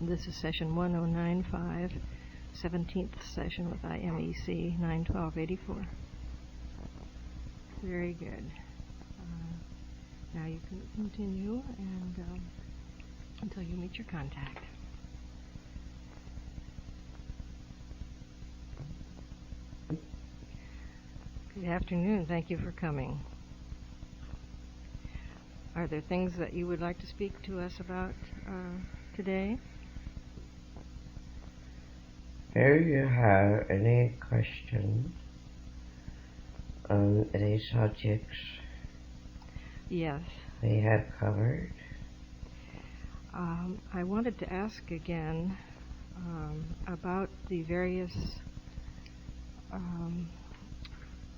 This is session 1095, 17th session with IMEC 91284. Very good. Now you can continue and until you meet your contact. Good afternoon. Thank you for coming. Are there things that you would like to speak to us about today? Do you have any questions on these subjects Yes. we have covered? I wanted to ask again about the various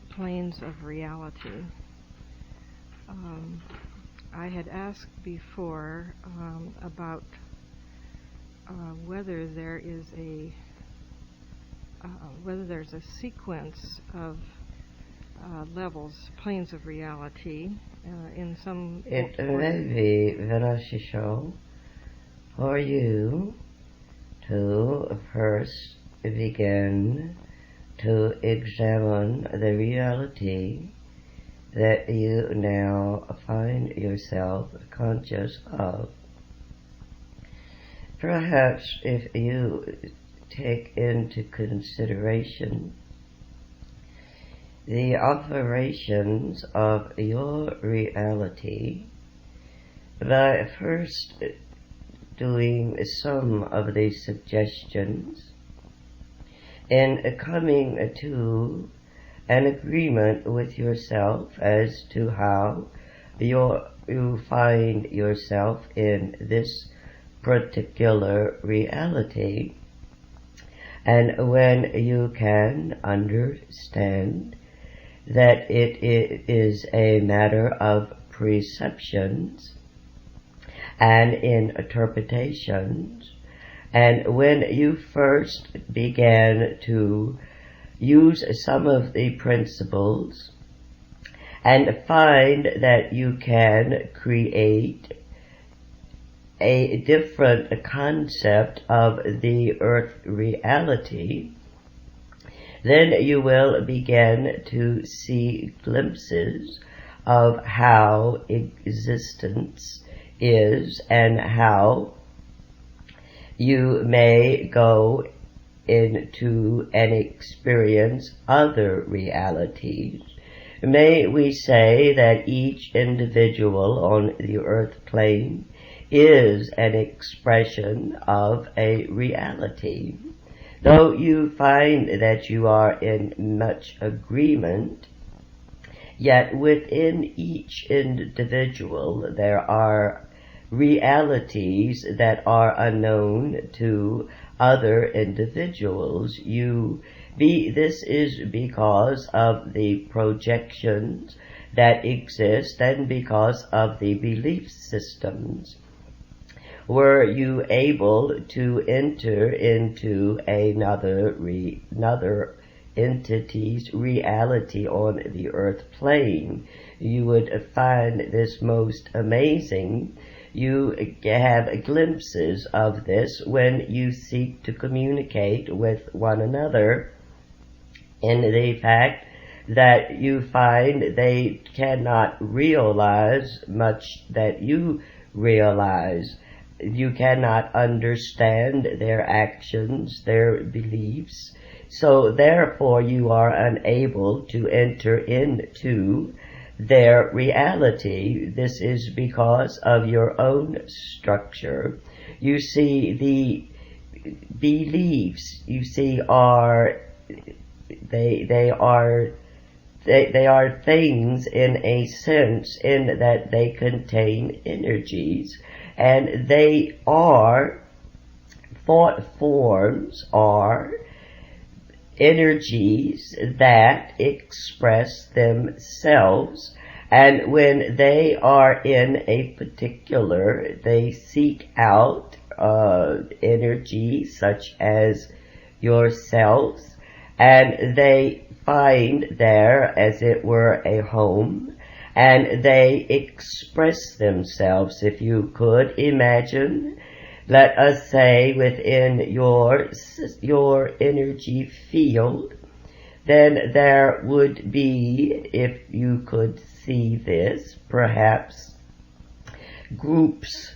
planes of reality. I had asked before about whether there is whether there's a sequence of levels, planes of reality in some. It may be beneficial for you to first begin to examine the reality that you now find yourself conscious of. Perhaps if you take into consideration the operations of your reality by first doing some of these suggestions and coming to an agreement with yourself as to how you find yourself in this particular reality. And when you can understand that it is a matter of perceptions and interpretations, and when you first began to use some of the principles and find that you can create a different concept of the earth reality, then you will begin to see glimpses of how existence is and how you may go into and experience other realities. May we say that each individual on the earth plane is an expression of a reality. Though you find that you are in much agreement, yet within each individual there are realities that are unknown to other individuals. This is because of the projections that exist and because of the belief systems. Were you able to enter into another entity's reality on the earth plane, you would find this most amazing. You have glimpses of this when you seek to communicate with one another, in the fact that you find they cannot realize much that you realize. You cannot understand their actions, their beliefs, so therefore you are unable to enter into their reality. This is because of your own structure. You see, the beliefs, they are things in a sense, in that they contain energies, and they are thought forms, are energies that express themselves, and when they are in a particular, they seek out energy such as yourselves, and they find there, as it were, a home, and they express themselves. If you could imagine let us say, within your energy field, then there would be, if you could see this, perhaps groups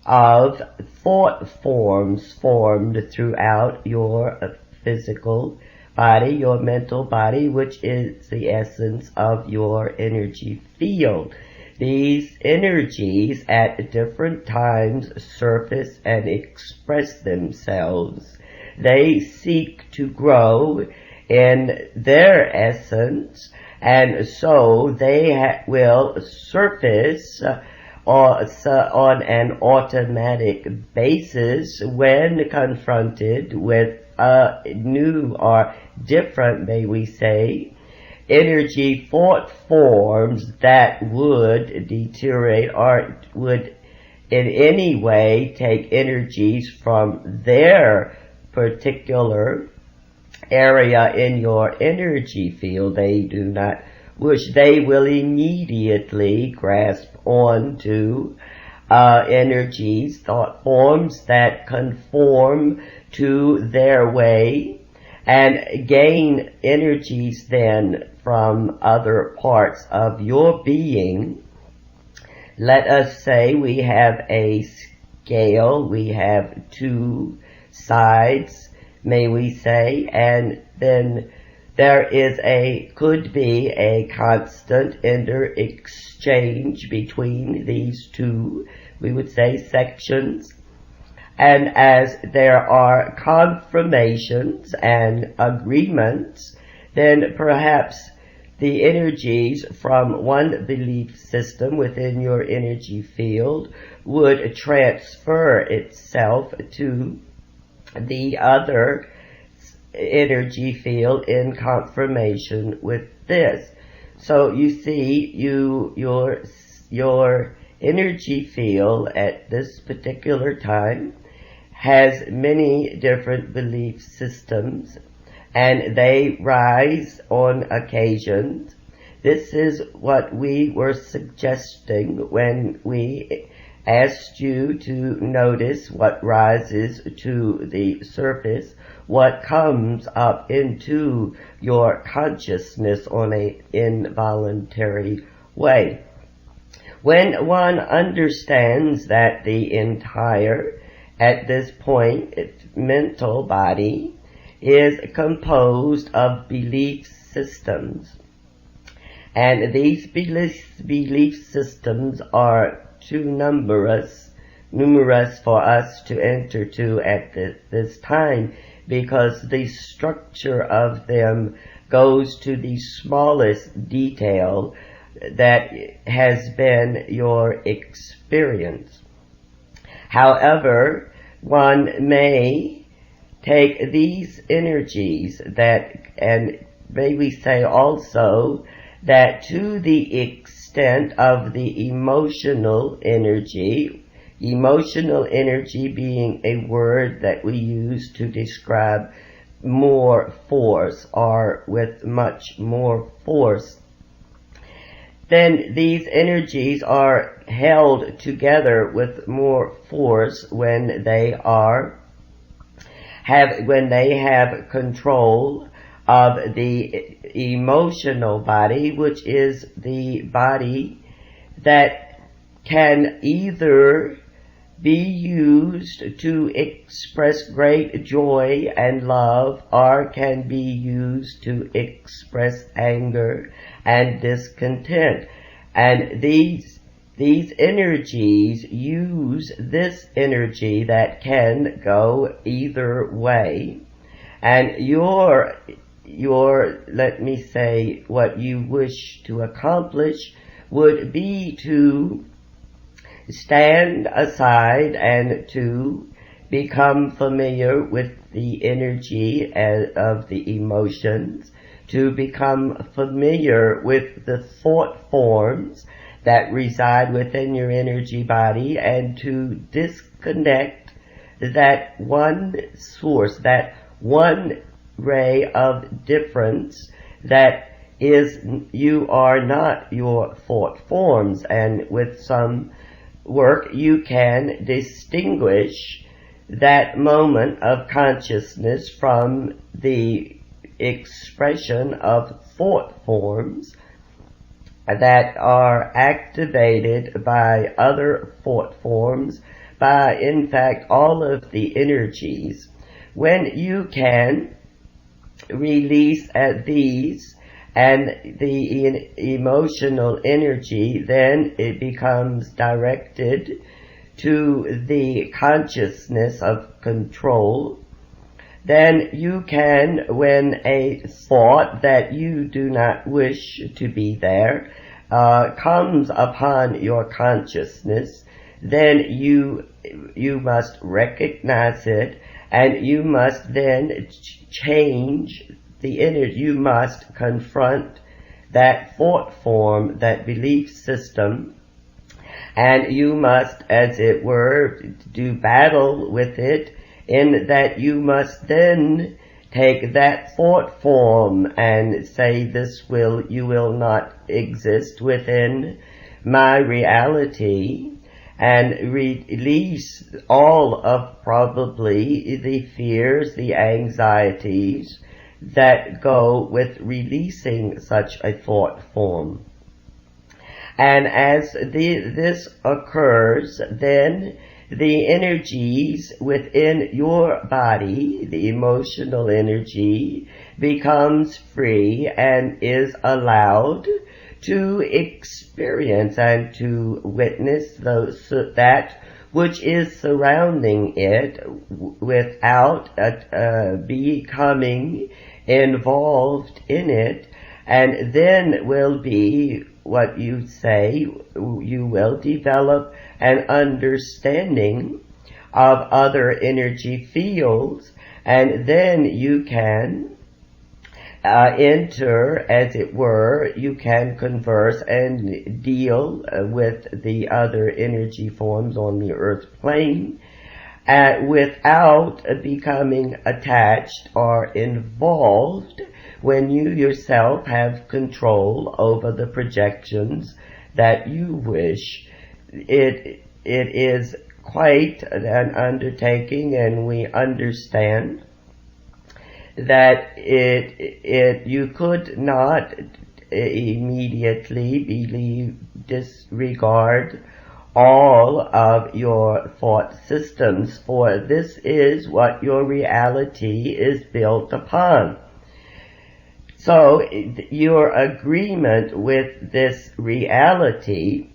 of thought forms formed throughout your physical body, your mental body, which is the essence of your energy field. These energies at different times surface and express themselves. They seek to grow in their essence, and so they will surface on an automatic basis when confronted with new or different, may we say, energy thought forms that would deteriorate or would in any way take energies from their particular area in your energy field. They do not, which they will immediately grasp onto energies, thought forms that conform to their way, and gain energies then from other parts of your being. Let us say we have a scale, we have two sides, may we say, and then there could be a constant inter-exchange between these two, we would say, sections. And as there are confirmations and agreements, then perhaps the energies from one belief system within your energy field would transfer itself to the other energy field in confirmation with this. So you see, your energy field at this particular time has many different belief systems, and they rise on occasions. This is what we were suggesting when we asked you to notice what rises to the surface, what comes up into your consciousness on an involuntary way. When one understands that the entire, at this point, mental body is composed of belief systems, and these belief systems are too numerous for us to enter to at this time, because the structure of them goes to the smallest detail that has been your experience. However, one may take these energies and may we say also that to the extent of the emotional energy being a word that we use to describe more force or with much more force, then these energies are held together with more force when they have control of the emotional body, which is the body that can either be used to express great joy and love, or can be used to express anger and discontent. And these energies use this energy that can go either way. And your let me say, what you wish to accomplish would be to stand aside and to become familiar with the energy of the emotions, to become familiar with the thought forms that reside within your energy body, and to disconnect that one source, that one ray of difference that is, you are not your thought forms. And with some work you can distinguish that moment of consciousness from the expression of thought forms that are activated by other thought forms, by in fact all of the energies. When you can release these and the emotional energy, then it becomes directed to the consciousness of control. Then you can, when a thought that you do not wish to be there comes upon your consciousness, then you must recognize it, and you must then change the energy. You must confront that thought form, that belief system, and you must, as it were, do battle with it, in that you must then take that thought form and say, you will not exist within my reality, and release all of probably the fears, the anxieties that go with releasing such a thought form. And as this occurs, then the energies within your body, the emotional energy, becomes free and is allowed to experience and to witness that which is surrounding it without becoming involved in it, and then will be what you say, you will develop an understanding of other energy fields, and then you can enter, as it were, you can converse and deal with the other energy forms on the earth plane without becoming attached or involved, when you yourself have control over the projections that you wish. It is quite an undertaking, and we understand that you could not immediately disregard all of your thought systems, for this is what your reality is built upon. So your agreement with this reality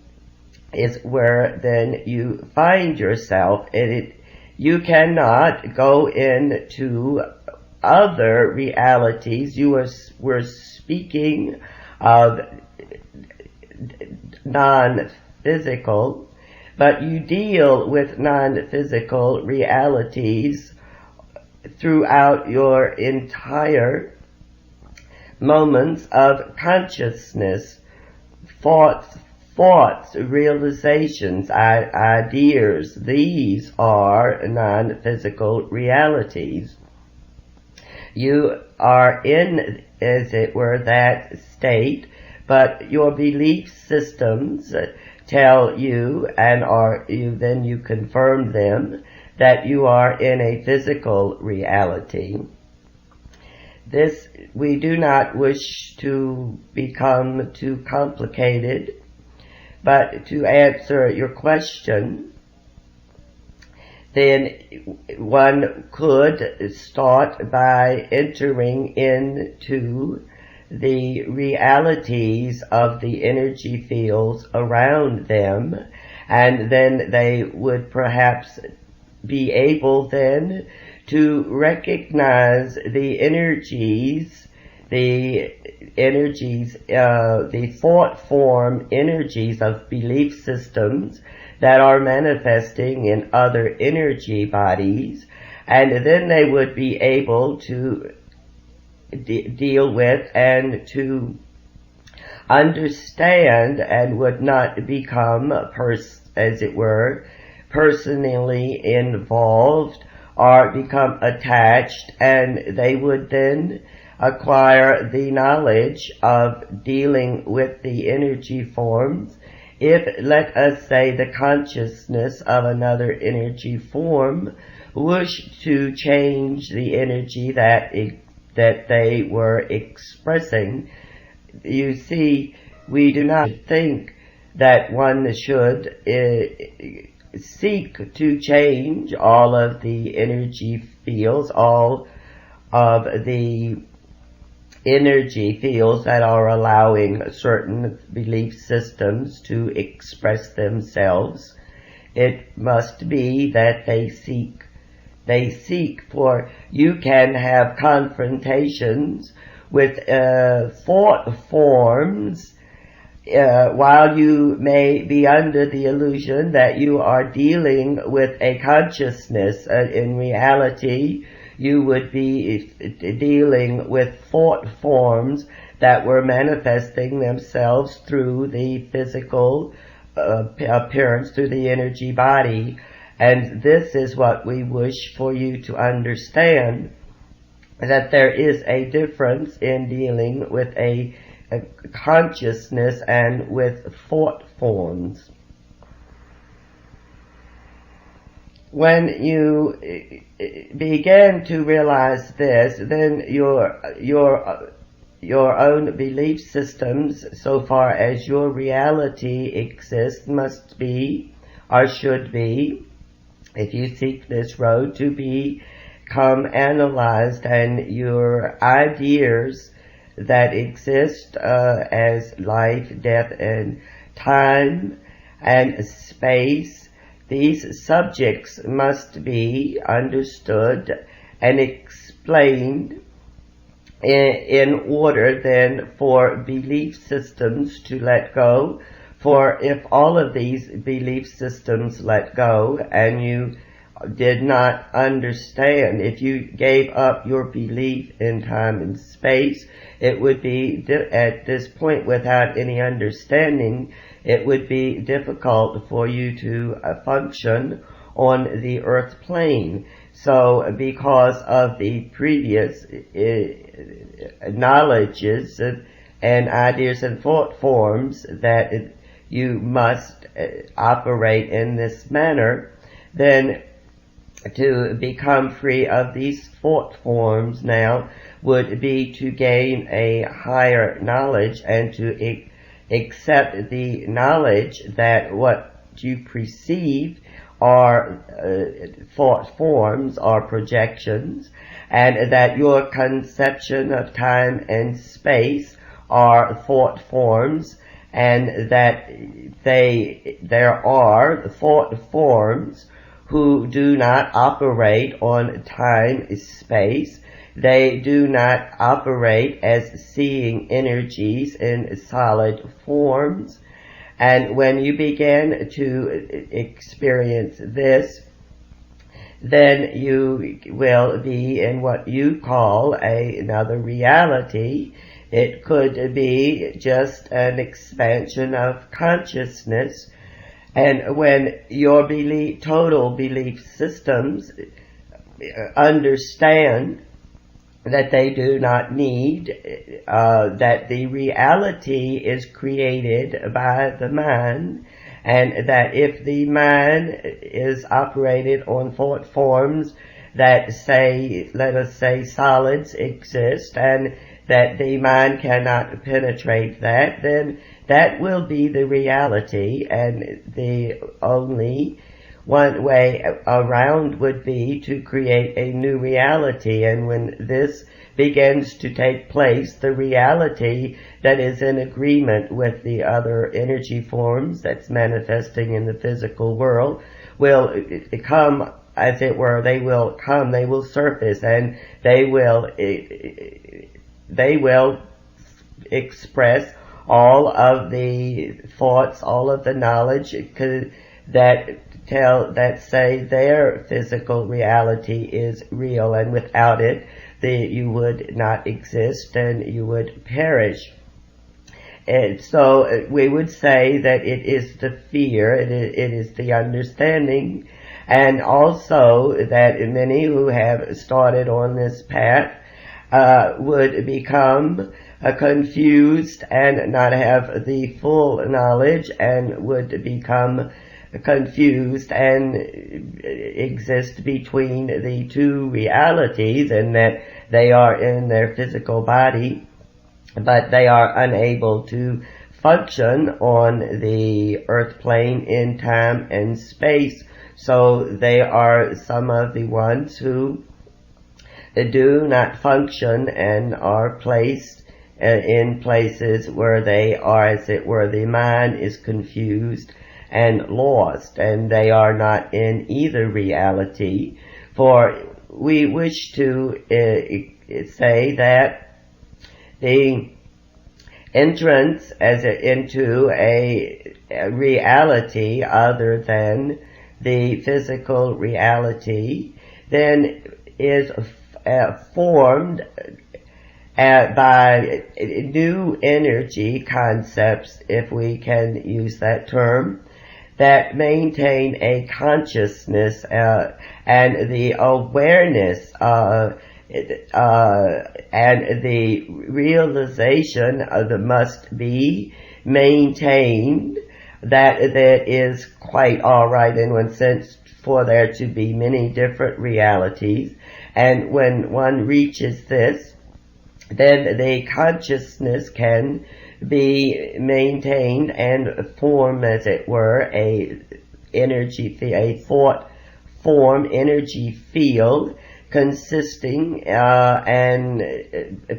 is where then you find yourself, and you cannot go into other realities. You were speaking of non-physical, but you deal with non-physical realities throughout your entire moments of consciousness, thoughts, realizations, ideas. These are non-physical realities. You are in, as it were, that state, but your belief systems tell you, and then you confirm them, that you are in a physical reality. This, we do not wish to become too complicated, but to answer your question, then one could start by entering into the realities of the energy fields around them, and then they would perhaps be able then to recognize the energies, the thought form energies of belief systems that are manifesting in other energy bodies, and then they would be able to deal with and to understand, and would not become, as it were, personally involved or become attached, and they would then acquire the knowledge of dealing with the energy forms if, let us say, the consciousness of another energy form wished to change the energy that they were expressing, you see, we do not think that one should seek to change all of the energy fields, all of the energy fields that are allowing certain belief systems to express themselves. It must be that they seek, for you can have confrontations with thought forms while you may be under the illusion that you are dealing with a consciousness. In reality, you would be dealing with thought forms that were manifesting themselves through the physical appearance, through the energy body. And this is what we wish for you to understand, that there is a difference in dealing with a consciousness and with thought forms. When you begin to realize this, then your own belief systems, so far as your reality exists, must be, or should be, if you seek this road, to become analyzed, and your ideas that exist as life, death, and time, and space, these subjects must be understood and explained in order then for belief systems to let go. For if all of these belief systems let go and you did not understand, if you gave up your belief in time and space, it would be, at this point, without any understanding, it would be difficult for you to function on the earth plane. So because of the previous knowledges and ideas and thought forms that you must operate in this manner, then to become free of these thought forms now would be to gain a higher knowledge and to accept the knowledge that what you perceive are thought forms or projections, and that your conception of time and space are thought forms, and that there are thought forms who do not operate on time, space. They do not operate as seeing energies in solid forms. And when you begin to experience this, then you will be in what you call another reality. It could be just an expansion of consciousness. And when your total belief systems understand that they do not need, that the reality is created by the mind, and that if the mind is operated on thought forms that say, let us say, solids exist, and that the mind cannot penetrate that, then that will be the reality, and the only one way around would be to create a new reality. And when this begins to take place, the reality that is in agreement with the other energy forms that's manifesting in the physical world will become, as it were, they will surface, and they will express all of the thoughts, all of the knowledge that say their physical reality is real, and without it, you would not exist and you would perish. And so we would say that it is the fear, it is the understanding, and also that many who have started on this path would become confused and not have the full knowledge, and would become confused and exist between the two realities, and that they are in their physical body, but they are unable to function on the earth plane in time and space. So they are some of the ones who do not function and are placed in places where they are, as it were, the mind is confused and lost, and they are not in either reality. For we wish to say that the entrance into a reality other than the physical reality then is formed by new energy concepts, if we can use that term, that maintain a consciousness and the awareness and the realization must be maintained, that is quite all right in one sense for there to be many different realities. And when one reaches this, then the consciousness can be maintained and form, as it were, a thought form, energy field, consisting and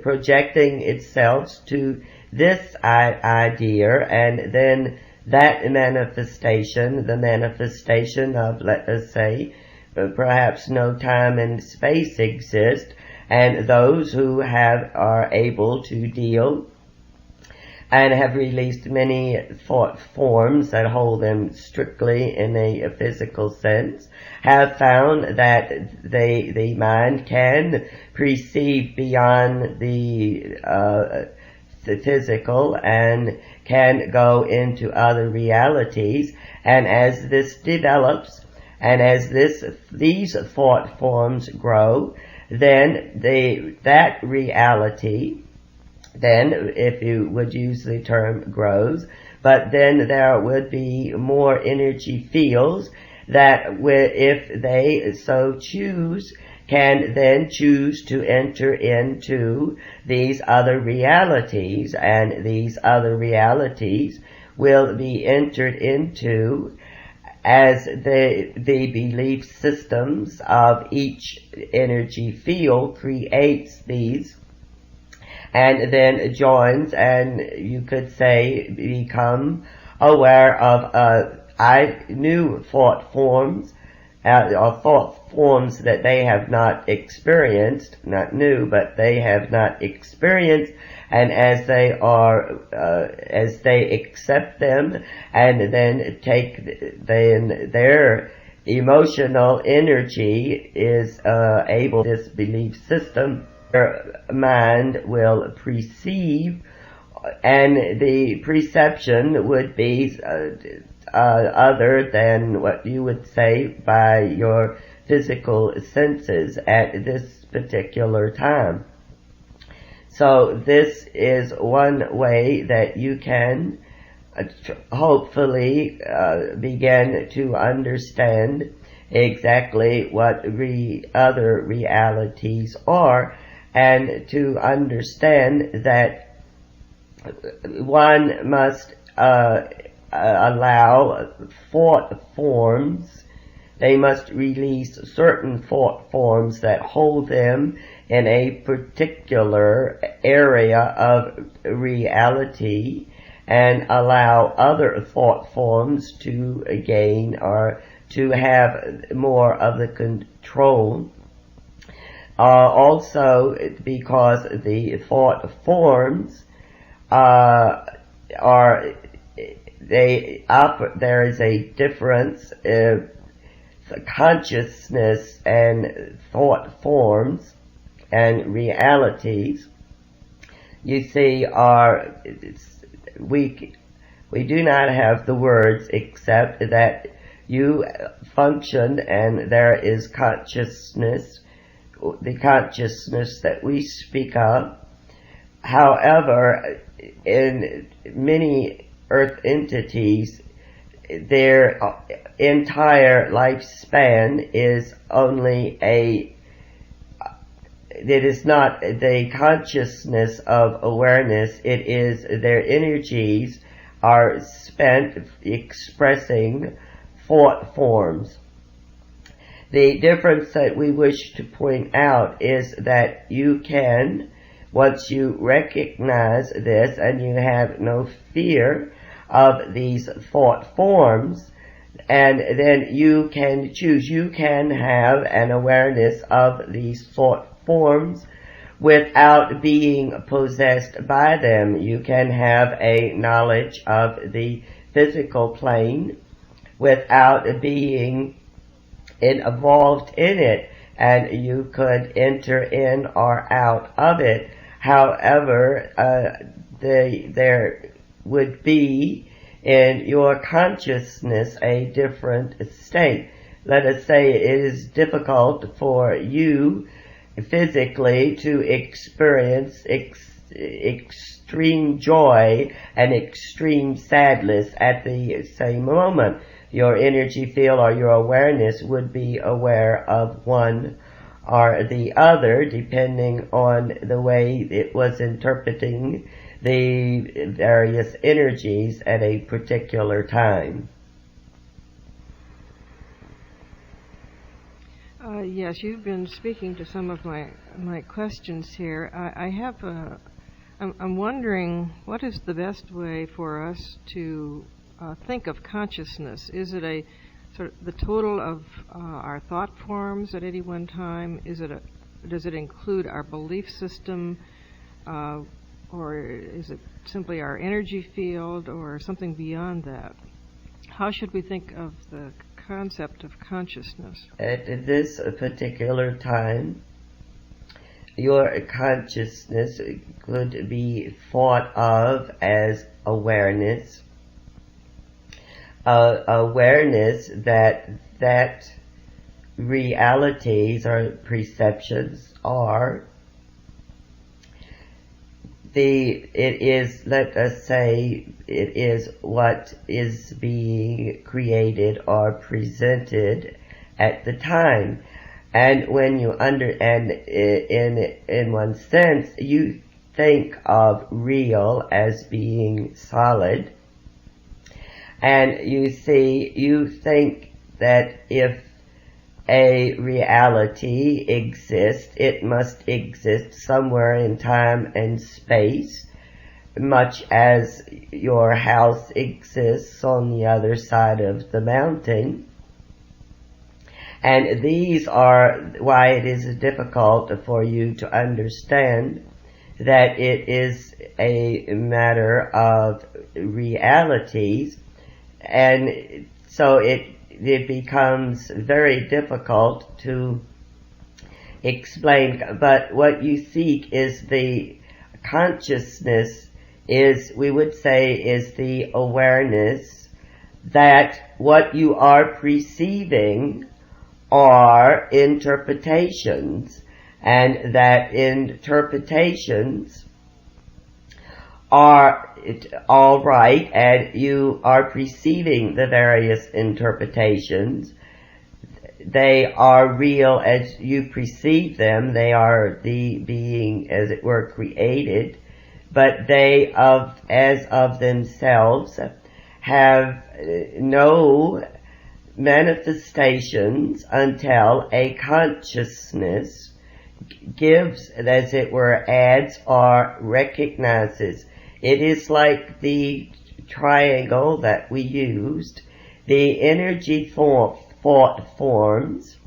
projecting itself to this idea, and then that manifestation, the manifestation of, let us say, perhaps no time and space exist, and those who are able to deal and have released many thought forms that hold them strictly in a physical sense, have found that the mind can perceive beyond the physical and can go into other realities. And as this develops, and as these thought forms grow, then that reality, then, if you would use the term, grows, but then there would be more energy fields that, if they so choose, can then choose to enter into these other realities, and these other realities will be entered into as the belief systems of each energy field creates these, and then joins, and you could say become aware of new thought forms, or thought forms that they have not experienced, not new, but they have not experienced, and as they accept them, and then then their emotional energy is able, this belief system, their mind will perceive, and the perception would be other than what you would say by your physical senses at this particular time. So this is one way that you can hopefully begin to understand exactly what other realities are, and to understand that one must allow thought forms. They must release certain thought forms that hold them in a particular area of reality, and allow other thought forms to gain or to have more of the control. Also, because the thought forms there is a difference. Consciousness and thought forms and realities, you see, we do not have the words, except that you function, and there is consciousness, the consciousness that we speak of, However, in many Earth entities, their entire lifespan is only it is not the consciousness of awareness, it is their energies are spent expressing thought forms. The difference that we wish to point out is that you can, once you recognize this and you have no fear of these thought forms, and then you can choose, you can have an awareness of these thought forms without being possessed by them. You can have a knowledge of the physical plane without being involved in it, and you could enter in or out of it. However, there would be in your consciousness a different state. Let us say it is difficult for you physically to experience extreme joy and extreme sadness at the same moment. Your energy field or your awareness would be aware of one or the other depending on the way it was interpreting the various energies at a particular time. Yes, you've been speaking to some of my questions here. I'm wondering, what is the best way for us to think of consciousness? Is it a sort of the total of our thought forms at any one time? Does it include our belief system, or is it simply our energy field, or something beyond that? How should we think of the concept of consciousness? At this particular time, your consciousness could be thought of as awareness. Awareness that realities or perceptions are it is, let us say, it is what is being created or presented at the time. And when you in one sense, you think of real as being solid, and you think that if a reality exists, it must exist somewhere in time and space, much as your house exists on the other side of the mountain. And these are why it is difficult for you to understand that it is a matter of realities, and so it becomes very difficult to explain. But what you seek is the consciousness, we would say, is the awareness that what you are perceiving are interpretations, and that interpretations are all right, and you are perceiving the various interpretations. They are real as you perceive them. They are the being, as it were, created, but they as of themselves have no manifestations until a consciousness gives, as it were, adds or recognizes. It is like the triangle that we used. The energy thought forms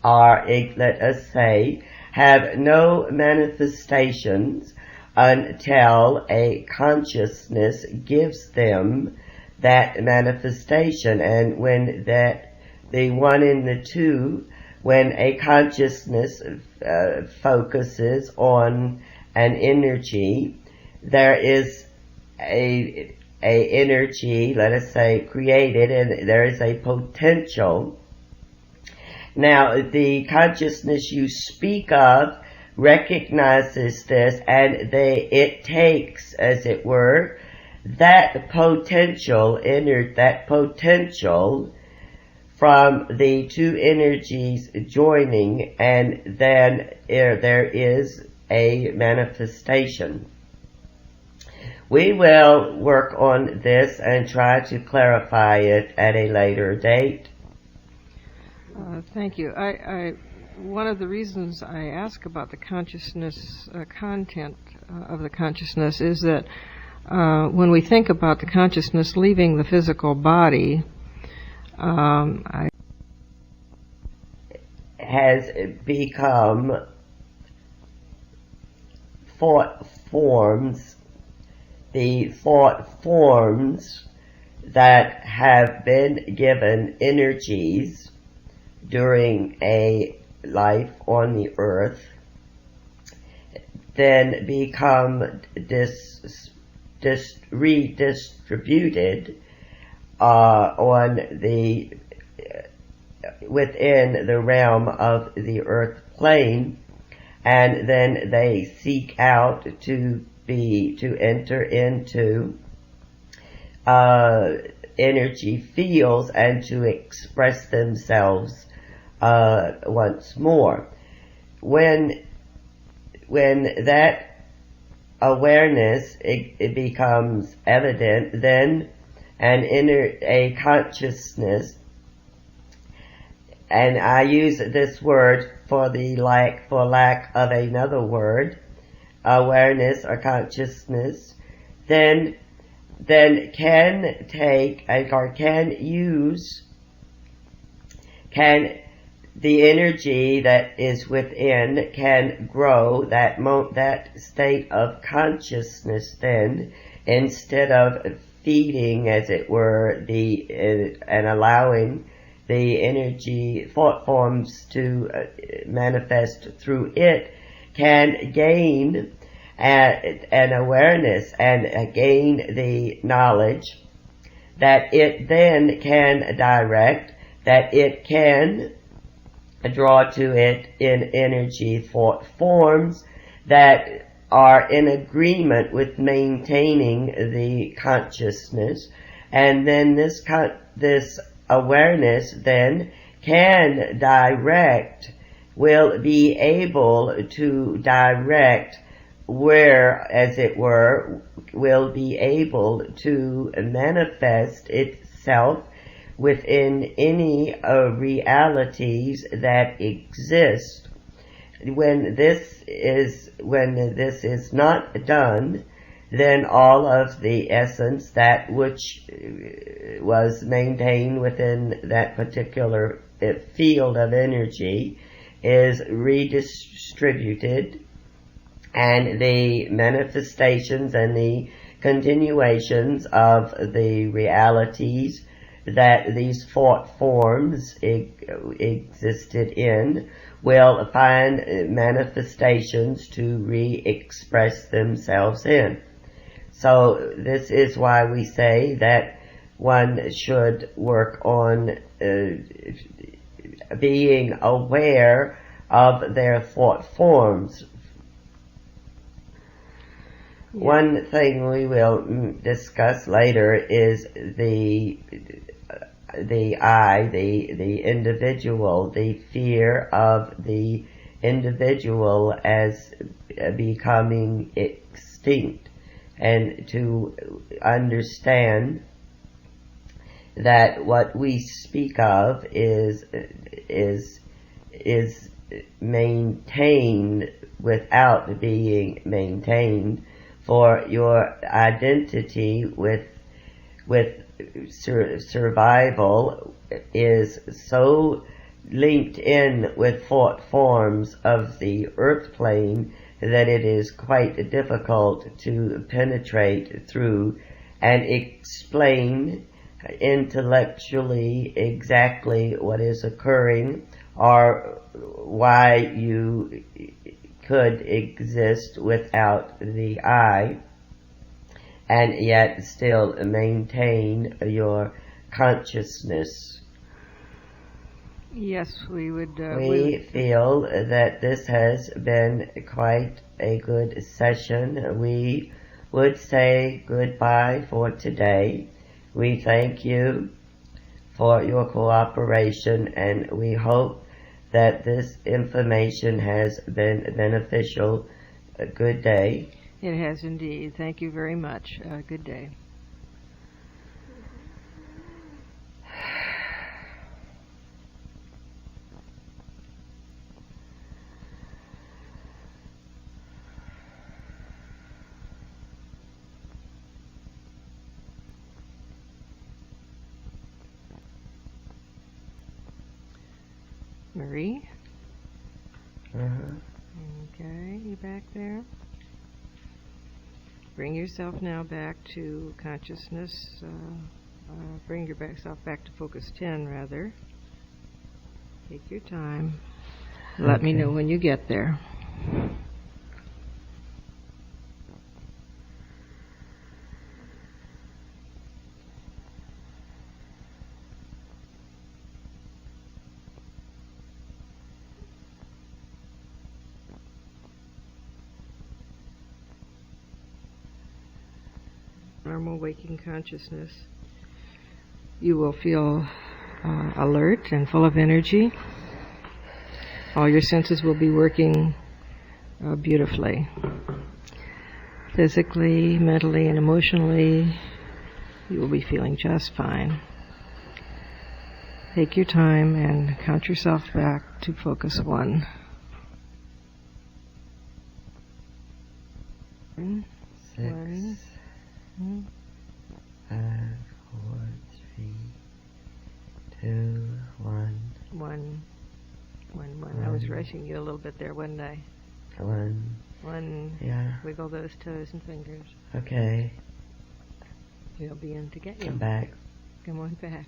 are, let us say, have no manifestations until a consciousness gives them that manifestation. And when the one and the two, when a consciousness focuses on an energy, there is a energy, let us say, created, and there is a potential. Now, the consciousness you speak of recognizes this, and it takes, as it were, that potential from the two energies joining, and then there is a manifestation. We will work on this and try to clarify it at a later date. Thank you. One of the reasons I ask about the consciousness content of the consciousness is that when we think about the consciousness leaving the physical body, has become thought forms, the thought forms that have been given energies during a life on the earth, then become redistributed within the realm of the earth plane, and then they seek out to enter into energy fields and to express themselves once more. When that awareness it becomes evident, then a consciousness, and I use this word for lack of another word, awareness or consciousness, then can the energy that is within can grow that state of consciousness, then, instead of feeding, as it were, and allowing the energy thought forms to manifest through it, can gain an awareness and gain the knowledge that it then can direct, that it can draw to it in energy thought forms that are in agreement with maintaining the consciousness, and then this awareness then will be able to direct where, as it were, will be able to manifest itself within any realities that exist. When this is not done, then all of the essence, that which was maintained within that particular field of energy, is redistributed, and the manifestations and the continuations of the realities that these thought forms existed in will find manifestations to re-express themselves in. So this is why we say that one should work on being aware of their thought forms. Yeah. One thing we will discuss later is the I, the individual, the fear of the individual as becoming extinct, and to understand that what we speak of is maintained without being maintained, for your identity with survival is so linked in with thought forms of the earth plane that it is quite difficult to penetrate through and explain intellectually exactly what is occurring, or why you could exist without the I, and yet still maintain your consciousness. Yes, we would. We feel that this has been quite a good session. We would say goodbye for today. We thank you for your cooperation, and we hope that this information has been beneficial. A good day. It has indeed. Thank you very much. Good day. Marie? Okay, you back there? Bring yourself now back to consciousness. Bring yourself back to focus 10, rather. Take your time. Let me know when you get there. Normal waking consciousness, you will feel alert and full of energy. All your senses will be working beautifully. Physically, mentally, and emotionally, you will be feeling just fine. Take your time and count yourself back to focus 1. 6, 5, 4, 3, 2, 1. 1. I was rushing you a little bit there, wasn't I? 1. Yeah. Wiggle those toes and fingers. Okay. We'll be in to get you. Come back. Come on back.